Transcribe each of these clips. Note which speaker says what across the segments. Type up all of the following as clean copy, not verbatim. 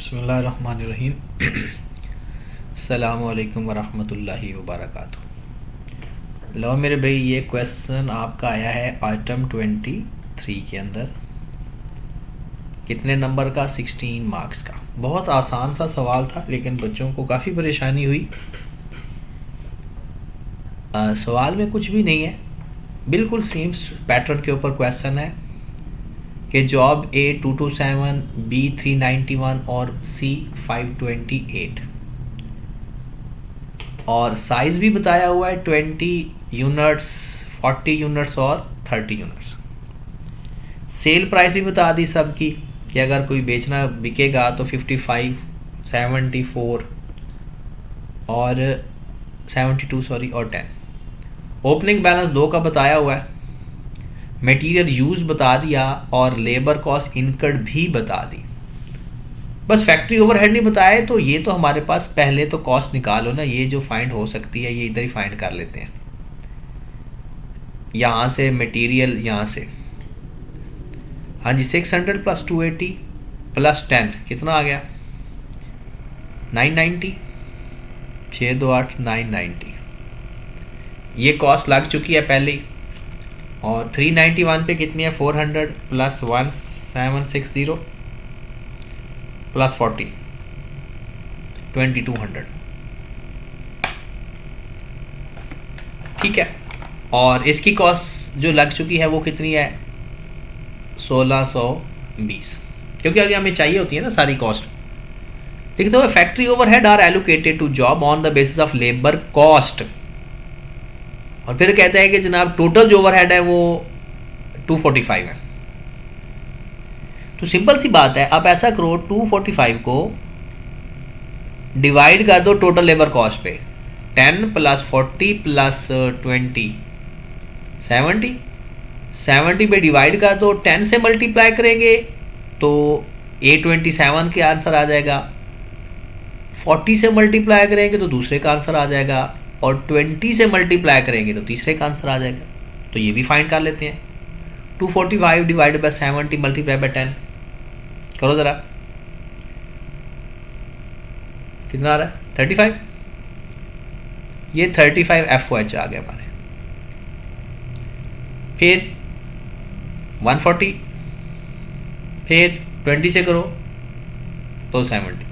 Speaker 1: बिस्मिल्लाहिर्रहमानिर्रहीम। अस्सलामुअलैकुम वरहमतुल्लाहि वबरकातुहू। लो मेरे भाई, ये क्वेश्चन आपका आया है आइटम 23 के अंदर। कितने नंबर का? 16 मार्क्स का। बहुत आसान सा सवाल था, लेकिन बच्चों को काफ़ी परेशानी हुई। सवाल में कुछ भी नहीं है, बिल्कुल सेम पैटर्न के ऊपर क्वेश्चन है कि जॉब ए 227, बी 391 और सी 528, और साइज़ भी बताया हुआ है 20 यूनिट्स, 40 यूनिट्स और 30 यूनिट्स। सेल प्राइस भी बता दी सबकी कि अगर कोई बेचना बिकेगा तो 55, 74 और 72 और 10। ओपनिंग बैलेंस 2 का बताया हुआ है। मटेरियल यूज बता दिया और लेबर कॉस्ट इनकर्ड भी बता दी। बस फैक्ट्री ओवरहेड नहीं बताए, तो ये तो हमारे पास पहले तो कॉस्ट निकालो ना। ये जो फाइंड हो सकती है ये इधर ही फाइंड कर लेते हैं। यहाँ से मटेरियल, यहाँ से, हाँ जी, 600 प्लस 280 प्लस 10 कितना आ गया? 990। 6 2 8 990। ये कॉस्ट लग चुकी है पहले ही। और 391 पे कितनी है? 400 प्लस 1760 प्लस 40 2200। ठीक है। और इसकी कॉस्ट जो लग चुकी है वो कितनी है? 1620, क्योंकि आगे हमें चाहिए होती है ना सारी कॉस्ट। लिखते हुए factory overhead are allocated to job on the basis of labour cost. और फिर कहता है कि जनाब टोटल जो ओवरहेड है वो 245 है। तो सिंपल सी बात है, आप ऐसा करो 245 को डिवाइड कर दो टोटल लेबर कॉस्ट पे। 10 प्लस 40 प्लस 20 70। 70 पे डिवाइड कर दो, 10 से मल्टीप्लाई करेंगे तो 827 के आंसर आ जाएगा। 40 से मल्टीप्लाई करेंगे तो दूसरे का आंसर आ जाएगा, और 20 से मल्टीप्लाई करेंगे तो तीसरे का आंसर आ जाएगा। तो ये भी फाइंड कर लेते हैं। 245 डिवाइडेड बाय 70 मल्टीप्लाई बाय 10 करो ज़रा, कितना आ रहा है? 35। ये 35 FOH आ गया हमारे। फिर 140, फिर 20 से करो तो 70।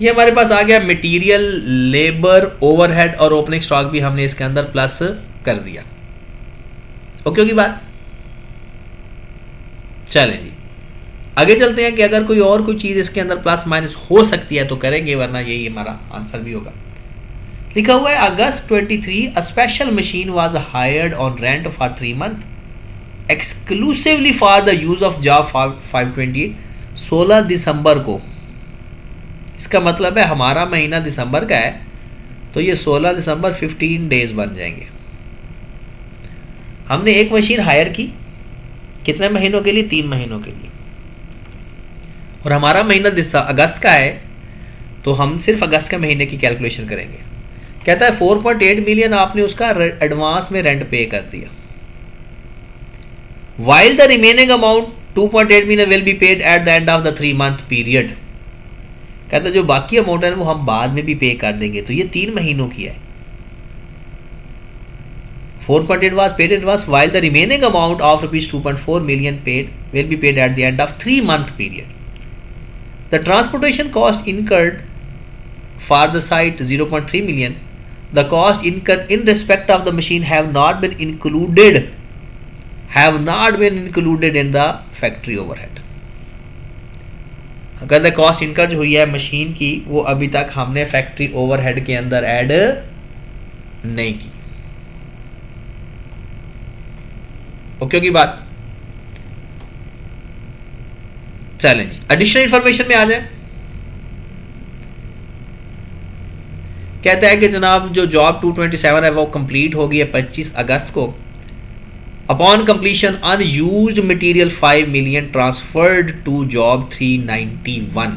Speaker 1: ये हमारे पास आ गया मटेरियल, लेबर, ओवरहेड और ओपनिंग स्टॉक भी हमने इसके अंदर प्लस कर दिया। ओके होगी बात? चलें जी, आगे चलते हैं कि अगर कोई और कोई चीज़ इसके अंदर प्लस माइनस हो सकती है तो करेंगे, वरना यही हमारा आंसर भी होगा। लिखा हुआ है अगस्त 23 a special machine was hired on rent for 3 month exclusively for the use of job 528। 16 दिसंबर को, इसका मतलब है हमारा महीना दिसंबर का है, तो ये 16 दिसंबर 15 डेज बन जाएंगे। हमने एक मशीन हायर की, कितने महीनों के लिए? 3 महीनों के लिए। और हमारा महीना अगस्त का है, तो हम सिर्फ अगस्त के महीने की कैलकुलेशन करेंगे। कहता है 4.8 मिलियन आपने उसका एडवांस में रेंट पे कर दिया। While the remaining amount 2.8 million will be paid at the end of the 3 month period. कहता है जो बाकी अमाउंट है वो हम बाद में भी पे कर देंगे। तो ये 3 महीनों की है। 4.8 was paid in advance while the remaining amount of rupees 2.4 million paid will be paid at the end of 3-month period. The transportation cost incurred for the site 0.3 million. The cost incurred in respect of the machine have not been included in the factory overhead. अगर cost incur जो हुई है machine की वो अभी तक हमने factory overhead के अंदर ऐड नहीं की। ओके की बात? चलें जी, एडिशनल इंफॉर्मेशन में आ जाए। कहता है कि जनाब जो जॉब 227 है वो कंप्लीट होगी है 25 अगस्त को। Upon completion unused material 5 million transferred to job 391।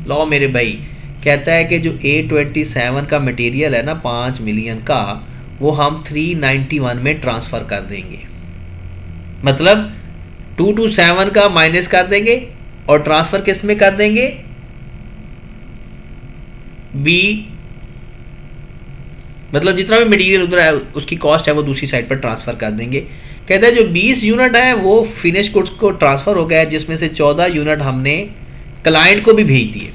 Speaker 1: लो मेरे भाई, कहता है कि जो A27 का मटेरियल है ना 5 मिलियन का, वो हम 391 में ट्रांसफ़र कर देंगे। मतलब 227 का माइनस कर देंगे और ट्रांसफ़र किस में कर देंगे? बी, मतलब जितना भी मटेरियल उधर है उसकी कॉस्ट है वो दूसरी साइड पर ट्रांसफ़र कर देंगे। कहते हैं जो 20 यूनिट है वो फिनिश गुड्स को ट्रांसफ़र हो गया है, जिसमें से 14 यूनिट हमने क्लाइंट को भी भेज दिए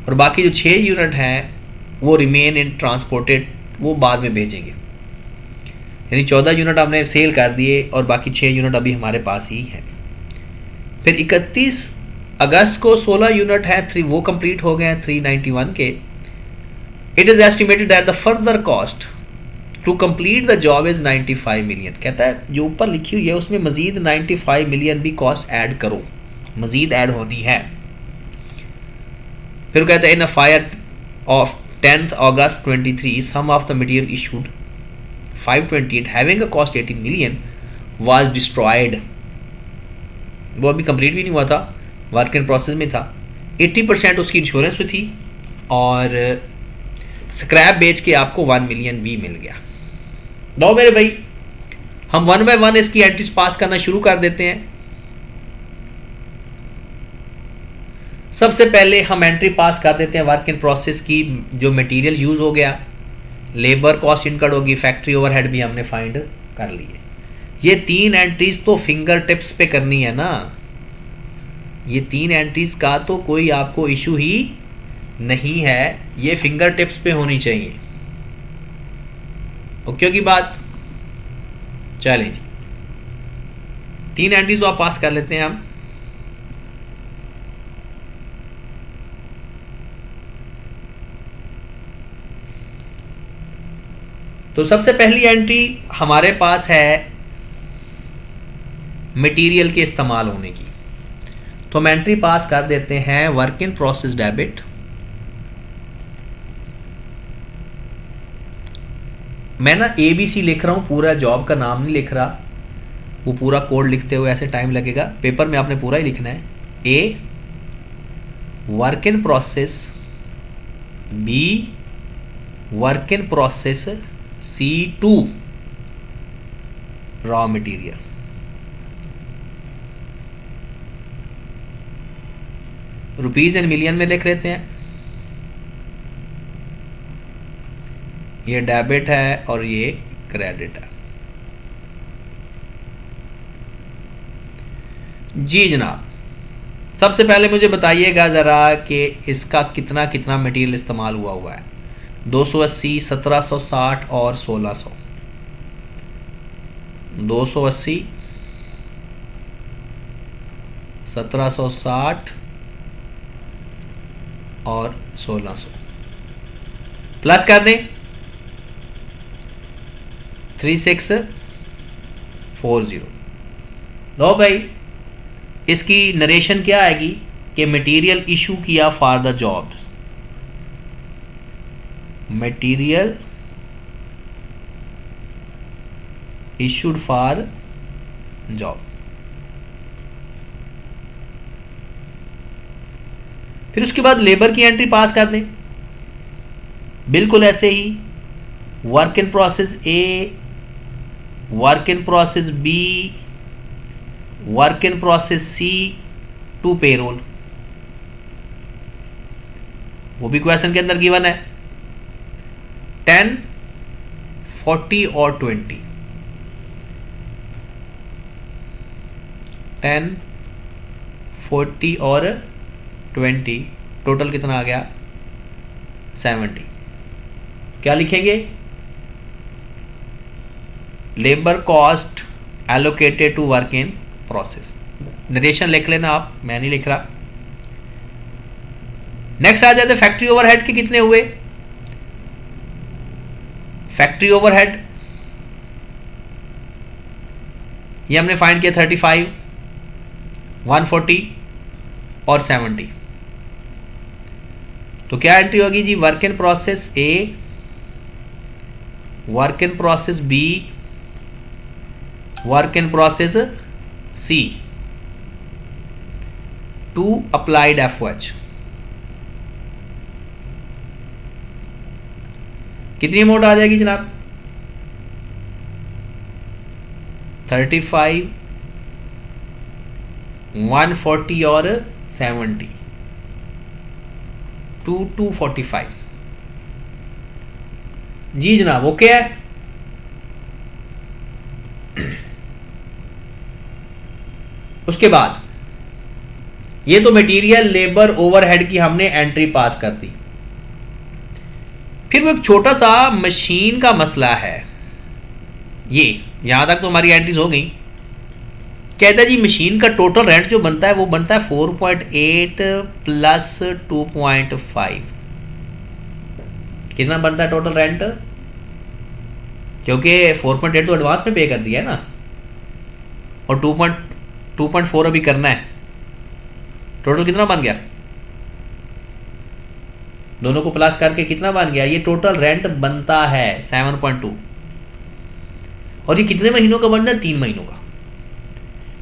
Speaker 1: और बाकी जो 6 यूनिट हैं वो रिमेन इन ट्रांसपोर्टेड, वो बाद में भेजेंगे। यानी 14 यूनिट हमने सेल कर दिए और बाकी 6 यूनिट अभी हमारे पास ही हैं। फिर 31 अगस्त को 16 यूनिट हैं, 3 वो कंप्लीट हो गए हैं 391 के। It is estimated that the further cost to complete the job is 95 million. कहता है जो ऊपर लिखी हुई है उसमें मजीद 95 मिलियन भी कॉस्ट ऐड करो, मजीद ऐड होनी है। फिर कहता है in a fire of 10th August 23 sum of the material issued 528 having a cost 18 million was destroyed. वो अभी कंप्लीट भी नहीं हुआ था, वर्क इन प्रोसेस में था। 80% उसकी इंश्योरेंस में थी और स्क्रैप बेच के आपको 1 मिलियन भी मिल गया। लो मेरे भाई, हम 1 बाय 1 इसकी एंट्रीज पास करना शुरू कर देते हैं। सबसे पहले हम एंट्री पास कर देते हैं वर्क इन प्रोसेस की। जो मटेरियल यूज हो गया, लेबर कॉस्ट इनकर्ड होगी, फैक्ट्री ओवरहेड भी हमने फाइंड कर लिए। ये 3 एंट्रीज तो फिंगर टिप्स पे करनी है ना, ये 3 एंट्रीज का तो कोई आपको इशू ही नहीं है, ये फिंगर टिप्स पे होनी चाहिए। ओके की बात। चलें जी, 3 एंट्रीज तो आप पास कर लेते हैं हम। तो सबसे पहली एंट्री हमारे पास है मटेरियल के इस्तेमाल होने की, तो हम एंट्री पास कर देते हैं वर्क इन प्रोसेस डेबिट। मैं ना ABC लिख रहा हूँ, पूरा जॉब का नाम नहीं लिख रहा, वो पूरा कोड लिखते हुए ऐसे टाइम लगेगा। पेपर में आपने पूरा ही लिखना है। A work in process, B work in process, C2 raw material. Rupees and million में लिख लेते हैं। ये डेबिट है और ये क्रेडिट है। जी जनाब, सबसे पहले मुझे बताइएगा ज़रा कि इसका कितना कितना मटेरियल इस्तेमाल हुआ है। 280, 1760 और 1600। 280, 1760 और 1600 प्लस कर दें 3640। लो भाई, इसकी नरेशन क्या आएगी कि मटेरियल इशू किया for the job, material issued for job. फिर उसके बाद लेबर की एंट्री पास कर दें, बिल्कुल ऐसे ही। Work in process A, work in process B, work in process C to payroll. वो भी क्वेश्चन के अंदर गिवन है। 10, 40 और 20। 10, 40 और 20, टोटल कितना आ गया 70। क्या लिखेंगे? Labour cost allocated to work in process. Narration लिख लेना आप, मैं नहीं लिख रहा। नेक्स्ट आ जाते फैक्ट्री ओवरहेड के कितने हुए। फैक्ट्री ओवरहेड ये हमने फाइंड किया 35, 140 और 70। तो क्या एंट्री होगी जी? Work in process A, work in process B, work in process C to applied FOH। कितनी अमाउंट आ जाएगी जनाब? 35, 140 और 70 245। जी जनाब, ओके है। उसके बाद ये तो मटेरियल लेबर ओवरहेड की हमने एंट्री पास कर दी। फिर वो एक छोटा सा मशीन का मसला है। ये यहां तक तो हमारी एंट्रीज हो गई। कहता है जी मशीन का टोटल रेंट जो बनता है वो बनता है 4.8 प्लस 2.5। कितना बनता है टोटल रेंट? क्योंकि 4.8 तो एडवांस में पे कर दिया है ना, और 2.4 अभी करना है। टोटल कितना बन गया? दोनों को प्लस करके कितना बन गया? ये टोटल रेंट बनता है 7.2। और ये कितने महीनों का बनता है? 3 महीनों का।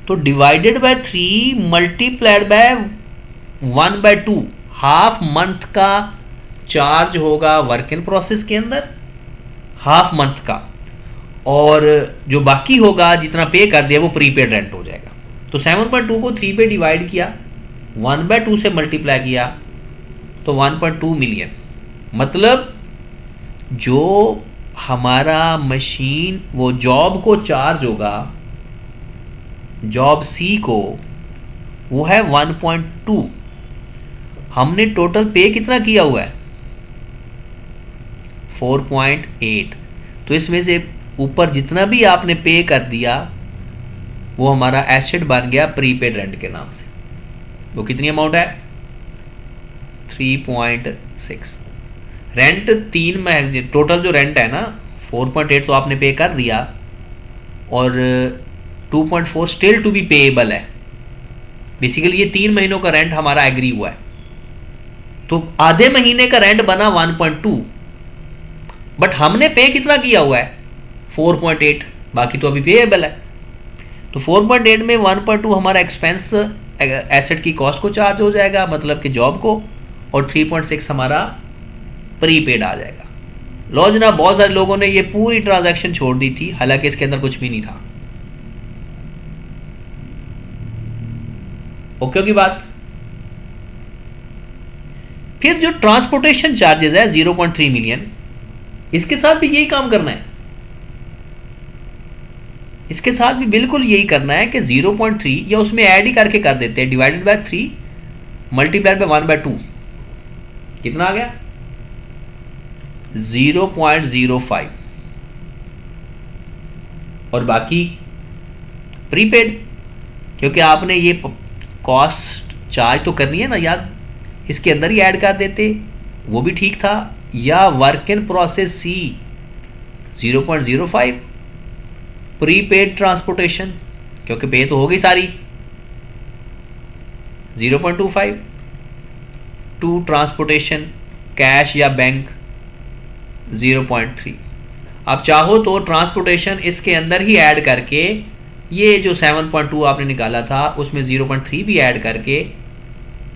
Speaker 1: तो divided by 3 multiplied by 1/2, half month का चार्ज होगा वर्क इन प्रोसेस के अंदर, हाफ मंथ का, और जो बाकी होगा जितना पे कर दिया वो प्रीपेड रेंट हो जाएगा। तो 7.2 को 3 पे डिवाइड किया, 1/2 से मल्टीप्लाई किया, तो 1.2 मिलियन। मतलब जो हमारा मशीन वो जॉब को चार्ज होगा, जॉब सी को, वो है 1.2। हमने टोटल पे कितना किया हुआ है? 4.8। तो इसमें से ऊपर जितना भी आपने पे कर दिया वो हमारा एसेट बन गया प्रीपेड रेंट के नाम से। वो कितनी अमाउंट है? 3.6। रेंट 3 में टोटल जो रेंट है ना 4.8 तो आपने पे कर दिया, और 2.4 स्टिल टू बी पेएबल है। बेसिकली ये 3 महीनों का रेंट हमारा एग्री हुआ है। तो आधे महीने का रेंट बना 1.2, बट हमने पे कितना किया हुआ है? 4.8, बाकी तो अभी पेएबल है। तो 4.8 में 1.2 हमारा एक्सपेंस एसेट की कॉस्ट को चार्ज हो जाएगा, मतलब कि जॉब को, और 3.6 हमारा प्रीपेड आ जाएगा। लो जनाब, बहुत सारे लोगों ने ये पूरी ट्रांजैक्शन छोड़ दी थी, हालांकि इसके अंदर कुछ भी नहीं था। ओके की बात। फिर जो ट्रांसपोर्टेशन चार्जेस है 0.3 मिलियन, इसके साथ भी यही काम करना है। इसके साथ भी बिल्कुल यही करना है कि 0.3 या उसमें ऐड ही करके कर देते हैं, डिवाइडेड बाय 3 मल्टीप्लाइड बाय 1/2। कितना आ गया? 0.05। और बाकी प्रीपेड, क्योंकि आपने ये कॉस्ट चार्ज तो करनी है ना, या इसके अंदर ही ऐड कर देते वो भी ठीक था, या work in process C 0.05 prepaid transportation, क्योंकि पे तो हो गई सारी, 0.25 टू ट्रांसपोर्टेशन कैश या बैंक 0.3। आप चाहो तो ट्रांसपोर्टेशन इसके अंदर ही ऐड करके, ये जो 7.2 आपने निकाला था उसमें 0.3 भी ऐड करके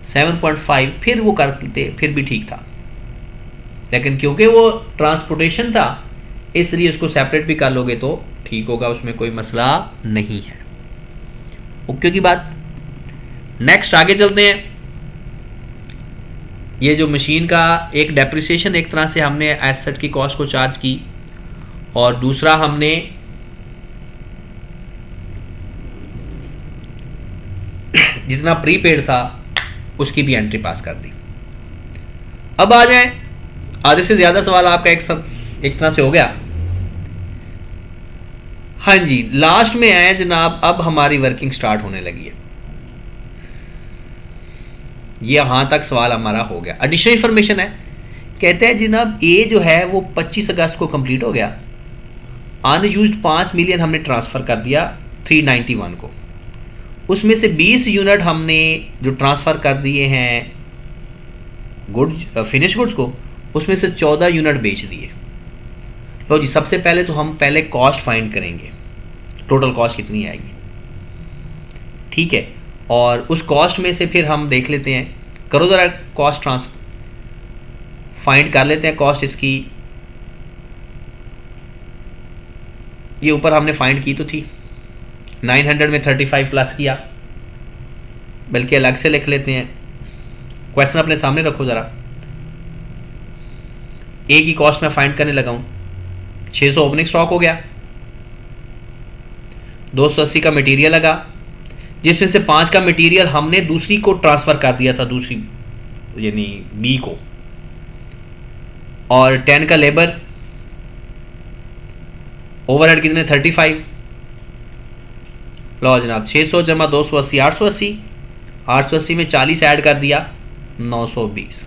Speaker 1: 7.5 फिर वो करते, फिर भी ठीक था। लेकिन क्योंकि वो ट्रांसपोर्टेशन था इसलिए उसको सेपरेट भी कर लोगे तो ठीक होगा, उसमें कोई मसला नहीं है। ओके की बात। नेक्स्ट आगे चलते हैं। ये जो मशीन का एक डेप्रिसिएशन, एक तरह से हमने एसेट की कॉस्ट को चार्ज की, और दूसरा हमने जितना प्रीपेड था उसकी भी एंट्री पास कर दी। अब आ जाए, आधे से ज्यादा सवाल आपका एक तरह से हो गया। हाँ जी, लास्ट में आए जनाब, अब हमारी वर्किंग स्टार्ट होने लगी है। ये यहाँ तक सवाल हमारा हो गया। एडिशनल इंफॉर्मेशन है, कहते हैं जनाब ए जो है वो 25 अगस्त को कंप्लीट हो गया। अनयूज्ड 5 मिलियन हमने ट्रांसफ़र कर दिया 391 को। उसमें से 20 यूनिट हमने जो ट्रांसफ़र कर दिए हैं फिनिश गुड्स को, उसमें से 14 यूनिट बेच दिए। लो जी, सबसे पहले तो हम पहले कॉस्ट फाइंड करेंगे, टोटल कॉस्ट कितनी आएगी, ठीक है। और उस कॉस्ट में से फिर हम देख लेते हैं, करो ज़रा कॉस्ट फाइंड कर लेते हैं कॉस्ट इसकी। ये ऊपर हमने फाइंड की तो थी, 900 में 35 प्लस किया, बल्कि अलग से लिख लेते हैं। क्वेश्चन अपने सामने रखो ज़रा। ए की कॉस्ट मैं फाइंड करने लगा हूँ, 600 ओपनिंग स्टॉक हो गया, 280 का मटेरियल लगा, जिसमें से 5 का मटेरियल हमने दूसरी को ट्रांसफर कर दिया था, दूसरी यानी बी को, और 10 का लेबर, ओवरहेड कितने 35। लो जनाब 600 जमा 280 880, 880 में 40 ऐड कर दिया 920।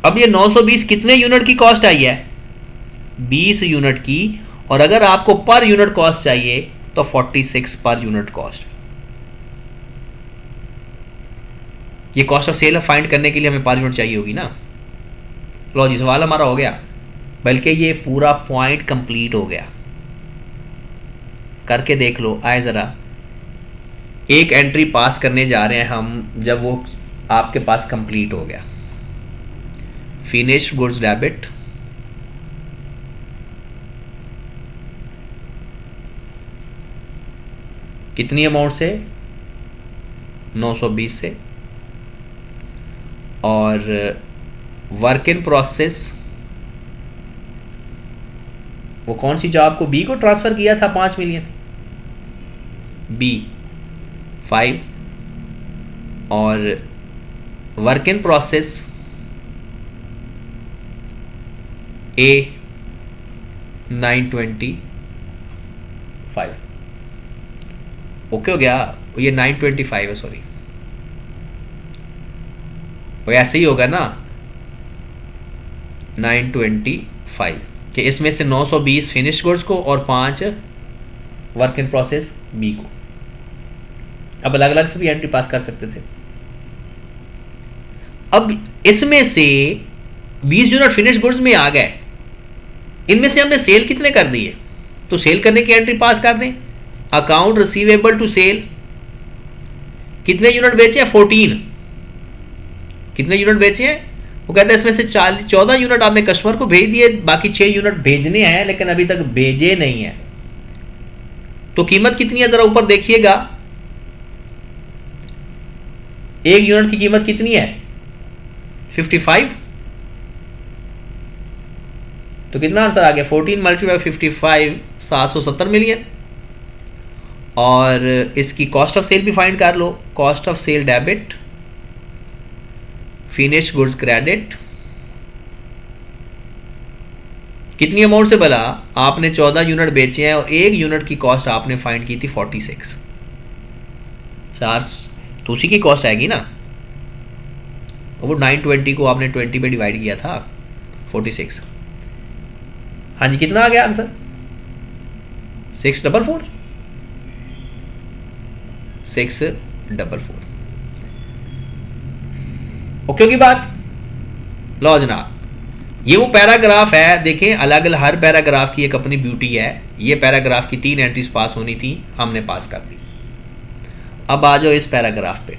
Speaker 1: अब ये 920 कितने यूनिट की कॉस्ट आई है? 20 यूनिट की, और अगर आपको पर यूनिट कॉस्ट चाहिए तो 46 पर यूनिट कॉस्ट। ये कॉस्ट ऑफ सेल फाइंड करने के लिए हमें पर यूनिट चाहिए होगी ना। लो जी सवाल हमारा हो गया, बल्कि ये पूरा पॉइंट कंप्लीट हो गया। करके देख लो, आए ज़रा एक एंट्री पास करने जा रहे हैं हम, जब वो आपके पास कंप्लीट हो गया। फिनिश्ड गुड्स डेबिट, कितनी अमाउंट से? 920 से। और वर्क इन प्रोसेस, वो कौन सी जॉब को? बी को ट्रांसफर किया था 5 मिलियन, बी 5, और work in process A 925। Okay हो गया, ये 925 है, सॉरी, वो ऐसे ही होगा ना 925, कि इसमें से 920 फिनिश गुड्स को और 5 वर्क इन प्रोसेस बी को। अब अलग अलग से भी एंट्री पास कर सकते थे। अब इसमें से 20 यूनिट फिनिश गुड्स में आ गए, इनमें से हमने सेल कितने कर दिए, तो सेल करने की एंट्री पास कर दें। अकाउंट रिसीवेबल टू सेल, कितने यूनिट बेचे हैं? 14। कितने यूनिट बेचे हैं? वो कहता है इसमें से 14 यूनिट आपने कस्टमर को भेज दिए, बाकी 6 यूनिट भेजने हैं लेकिन अभी तक भेजे नहीं है। तो कीमत कितनी है जरा ऊपर देखिएगा, एक यूनिट की कीमत कितनी है? 55। तो कितना आंसर आ गया? 14 मल्टीप्लाई 55, 770 मिलियन। और इसकी कॉस्ट ऑफ सेल भी फाइंड कर लो, cost of sale debit, finish goods credit, कितनी अमाउंट से भला? आपने 14 यूनिट बेचे हैं और एक यूनिट की कॉस्ट आपने फाइंड की थी 46, 4, तो उसी की कॉस्ट आएगी ना। वो 920 को आपने 20 पे डिवाइड किया था, 46। हाँ जी, कितना आ गया आंसर? 644, 644। ओके की बात। लो जनाब, ये वो पैराग्राफ है, देखें अलग अलग हर पैराग्राफ की एक अपनी ब्यूटी है। ये पैराग्राफ की 3 एंट्रीज पास होनी थी, हमने पास कर दी। अब आ जाओ इस पैराग्राफ पे।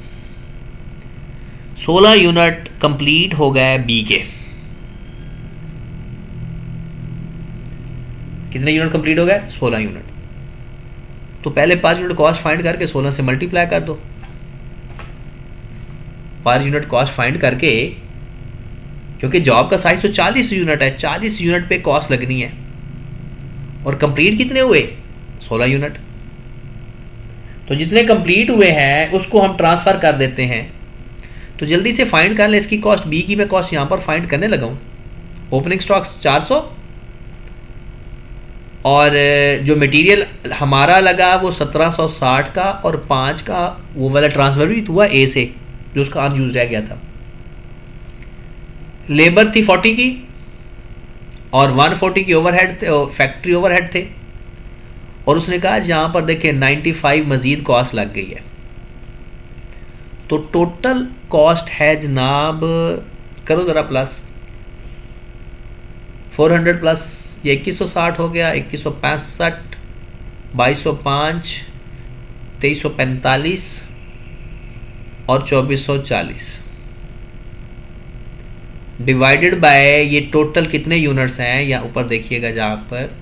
Speaker 1: 16 यूनिट कंप्लीट हो गए बी के। कितने यूनिट कंप्लीट हो गए? 16 यूनिट। तो पहले 5 यूनिट कॉस्ट फाइंड करके 16 से मल्टीप्लाई कर दो। पर यूनिट कॉस्ट फाइंड करके, क्योंकि जॉब का साइज तो 40 यूनिट है, 40 यूनिट पे कॉस्ट लगनी है। और कंप्लीट कितने हुए? 16 यूनिट। तो जितने कंप्लीट हुए हैं उसको हम ट्रांसफर कर देते हैं। तो जल्दी से फाइंड कर लें इसकी कॉस्ट। बी की मैं कॉस्ट यहां पर फाइंड करने लगा हूं। ओपनिंग स्टॉक्स 400, और जो मटेरियल हमारा लगा वो 1760 का, और 5 का वो वाला ट्रांसफर भी हुआ ए से, जो उसका अनयूज रह गया था। लेबर थी 40 की, और 140 की ओवरहेड, फैक्ट्री ओवरहेड थे। और उसने कहा यहां पर देखें 95 मजीद कॉस्ट लग गई है। तो टोटल कॉस्ट है जनाब, करो ज़रा प्लस, 400 प्लस ये 2160 हो गया, 2165, 2205, 2345 और 2440 डिवाइडेड बाय ये टोटल कितने यूनिट्स हैं, या ऊपर देखिएगा जहां पर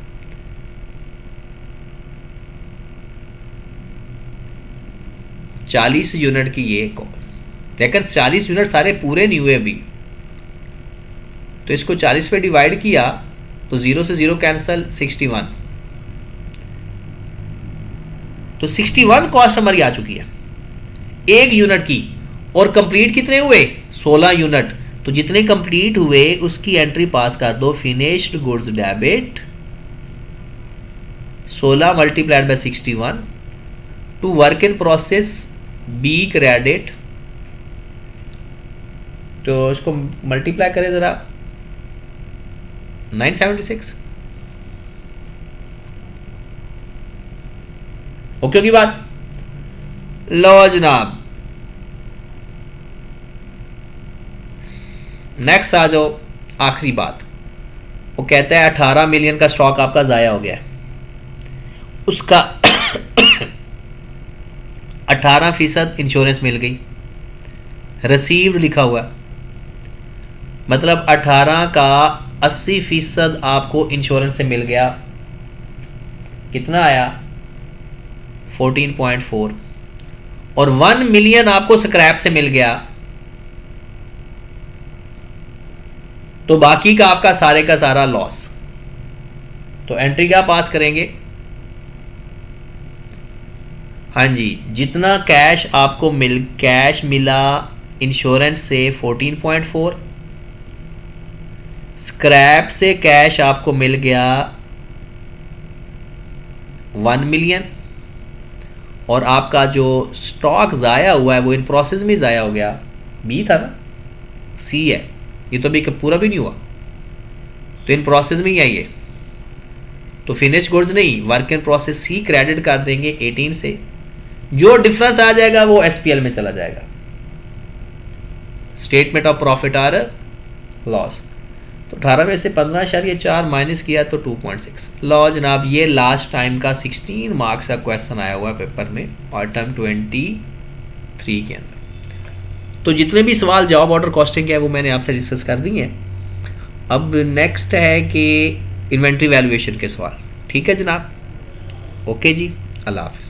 Speaker 1: 40 यूनिट की ये कॉल, लेकिन 40 यूनिट सारे पूरे नहीं हुए अभी। तो इसको 40 पे डिवाइड किया तो 0 से 0 कैंसल, 61, तो 61 कॉस्ट हमारी आ चुकी है एक यूनिट की। और कंप्लीट कितने हुए? 16 यूनिट। तो जितने कंप्लीट हुए उसकी एंट्री पास कर दो, finished goods debit 16 multiplied by 61 to work in process B credit. तो इसको मल्टीप्लाई करें जरा, 976। ओके की बात। लो जनाब, नेक्स्ट आ जाओ, आखिरी बात। वो कहता है 18 मिलियन का स्टॉक आपका ज़ाया हो गया है, उसका 18% इंश्योरेंस मिल गई, रिसीव्ड लिखा हुआ है, मतलब 18 का 80% आपको इंश्योरेंस से मिल गया। कितना आया? 14.4। और 1 मिलियन आपको स्क्रैप से मिल गया, तो बाकी का आपका सारे का सारा लॉस। तो एंट्री क्या पास करेंगे? हाँ जी, जितना कैश आपको कैश मिला इंश्योरेंस से 14.4, स्क्रैप से कैश आपको मिल गया 1 मिलियन, और आपका जो स्टॉक ज़ाया हुआ है वो इन प्रोसेस में ज़ाया हो गया। बी था ना, सी है, ये तो अभी पूरा भी नहीं हुआ, तो इन प्रोसेस में ही आई है। तो फिनिश गुड्स नहीं, work in process C credit कर देंगे 18 से, जो डिफरेंस आ जाएगा वो एसपीएल में चला जाएगा, statement of profit or loss. तो 18 में से 15.4 माइनस किया तो 2.6। लो जनाब, ये लास्ट टाइम का 16 मार्क्स का क्वेश्चन आया हुआ है पेपर में ऑटम 23 के अंदर। तो जितने भी सवाल जॉब ऑर्डर कॉस्टिंग के है वो मैंने आपसे डिस्कस कर दी हैं। अब नेक्स्ट है कि इन्वेंट्री वैल्यूएशन के सवाल। ठीक है जनाब, ओके जी, अल्लाह हाफ़िज़।